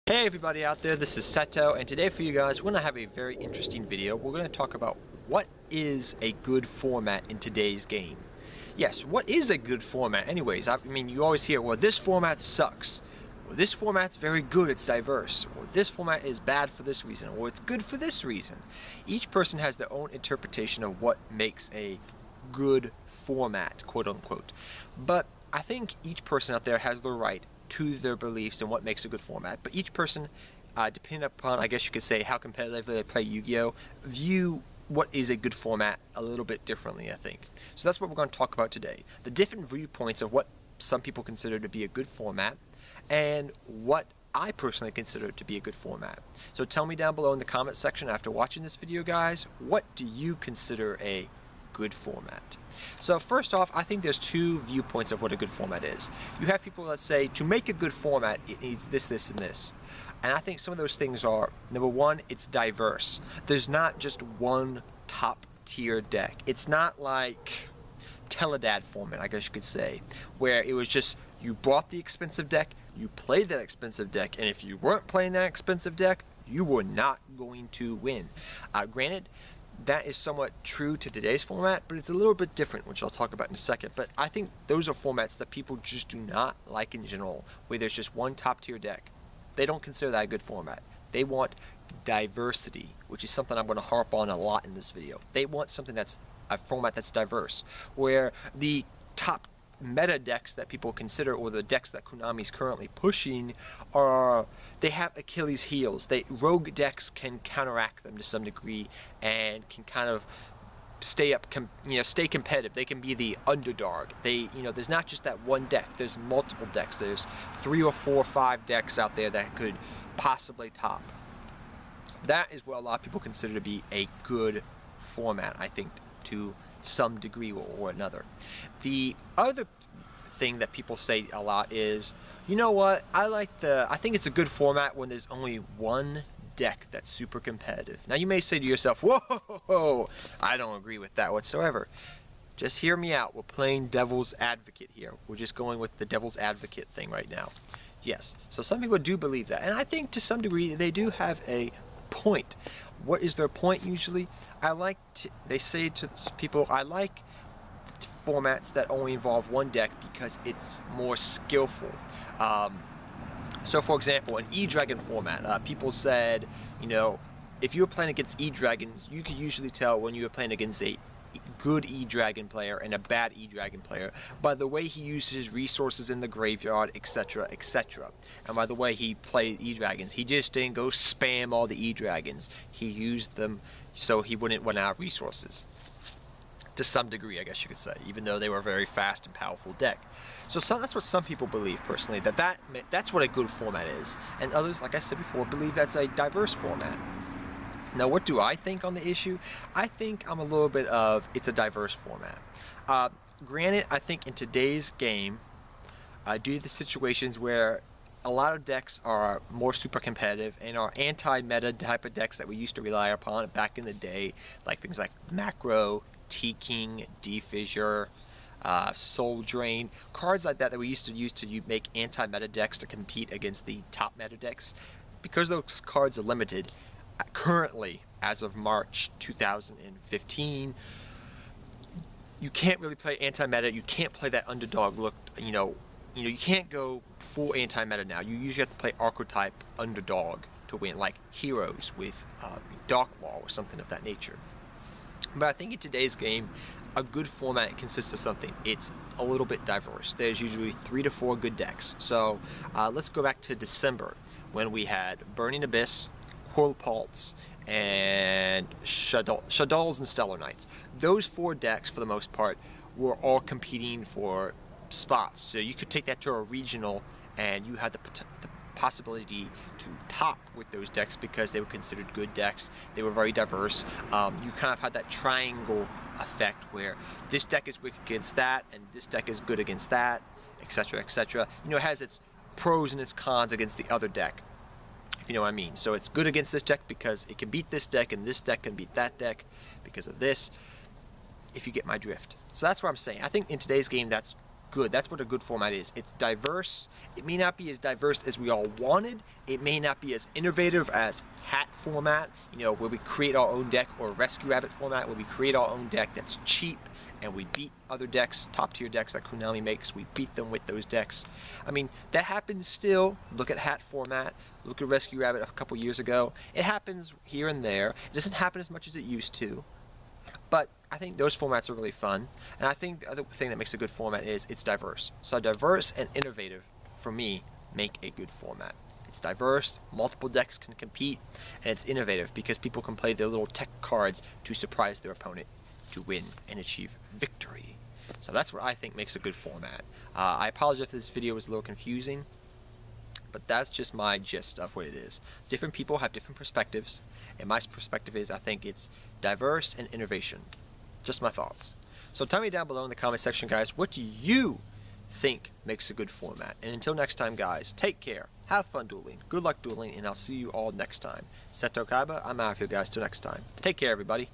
Hey everybody out there, this is Seto, and today for you guys we're going to have a very interesting video. We're going to talk about what is a good format in today's game. Yes, what is a good format anyways? I mean, you always hear, well, this format sucks. Or this format's very good, it's diverse. Or this format is bad for this reason. Or it's good for this reason. Each person has their own interpretation of what makes a good format, quote unquote. But I think each person out there has the right to their beliefs and what makes a good format. But each person, depending upon, I guess you could say, how competitively they play Yu-Gi-Oh!, view what is a good format a little bit differently, I think. So that's what we're going to talk about today. The different viewpoints of what some people consider to be a good format and what I personally consider to be a good format. So tell me down below in the comment section after watching this video, guys, what do you consider a good format? So first off, I think there's two viewpoints of what a good format is. You have people that say to make a good format it needs this, this, and this. And I think some of those things are, number one, it's diverse. There's not just one top tier deck. It's not like Teledad format, I guess you could say, where it was just you bought the expensive deck, you played that expensive deck, and if you weren't playing that expensive deck, you were not going to win. Granted, that is somewhat true to today's format, but it's a little bit different, which I'll talk about in a second. But I think those are formats that people just do not like in general, where there's just one top tier deck. They don't consider that a good format. They want diversity, which is something I'm going to harp on a lot in this video. They want something that's a format that's diverse, where the top meta decks that people consider, or the decks that Konami's currently pushing, they have Achilles heels. Rogue decks can counteract them to some degree and can kind of stay competitive. They can be the underdog. There's not just that one deck. There's multiple decks. There's 3 or 4 or 5 decks out there that could possibly top. That is what a lot of people consider to be a good format, I think, to some degree or another. The other thing that people say a lot is, you know what, I think it's a good format when there's only one deck that's super competitive. Now you may say to yourself, whoa, I don't agree with that whatsoever. Just hear me out. We're playing devil's advocate here. We're just going with the devil's advocate thing right now. Yes, so some people do believe that, and I think to some degree they do have a point. What is their point usually? They say to people, I like formats that only involve one deck because it's more skillful. So for example, an E-Dragon format, people said, if you were playing against E-Dragons, you could usually tell when you were playing against a good E-Dragon player and a bad E-Dragon player by the way he used his resources in the graveyard, etc., etc. And by the way he played E-Dragons, he just didn't go spam all the E-Dragons. He used them so he wouldn't run out of resources. To some degree, I guess you could say, even though they were a very fast and powerful deck. So that's what some people believe personally, that's what a good format is. And others, like I said before, believe that's a diverse format. Now, what do I think on the issue? I think I'm a little bit of, it's a diverse format. Granted, I think in today's game, due to the situations where a lot of decks are more super competitive and are anti-meta type of decks that we used to rely upon back in the day, like things like Macro, T-King, D-Fissure, Soul Drain, cards like that we used to use to make anti-meta decks to compete against the top meta decks. Because those cards are limited, currently, as of March 2015, you can't really play anti-meta. You can't play that underdog look. You can't go full anti-meta now. You usually have to play archetype underdog to win, like Heroes with Dark Law or something of that nature. But I think in today's game, a good format consists of something. It's a little bit diverse. There's usually 3 to 4 good decks. So let's go back to December when we had Burning Abyss, Pulse, and Shaddolls and Stellar Knights. Those 4 decks, for the most part, were all competing for spots. So you could take that to a regional, and you had the possibility to top with those decks because they were considered good decks. They were very diverse. You kind of had that triangle effect where this deck is weak against that, and this deck is good against that, etc., etc. It has its pros and its cons against the other deck, if you know what I mean. So it's good against this deck because it can beat this deck, and this deck can beat that deck because of this, if you get my drift. So that's what I'm saying. I think in today's game that's good. That's what a good format is. It's diverse. It may not be as diverse as we all wanted. It may not be as innovative as hat format, you know, where we create our own deck, or Rescue Rabbit format, where we create our own deck that's cheap and we beat other decks, top tier decks like Konami makes. We beat them with those decks. I mean, that happens still. Look at hat format. Look at Rescue Rabbit a couple years ago. It happens here and there. It doesn't happen as much as it used to. But I think those formats are really fun. And I think the other thing that makes a good format is it's diverse. So diverse and innovative, for me, make a good format. It's diverse, multiple decks can compete, and it's innovative because people can play their little tech cards to surprise their opponent, to win and achieve victory. So that's what I think makes a good format. I apologize if this video was a little confusing, but that's just my gist of what it is. Different people have different perspectives, and my perspective is I think it's diverse and innovation. Just my thoughts. So tell me down below in the comment section, guys, what do you think makes a good format? And until next time, guys, take care, have fun dueling, good luck dueling, and I'll see you all next time. Seto Kaiba, I'm out of here, guys. Till next time. Take care, everybody.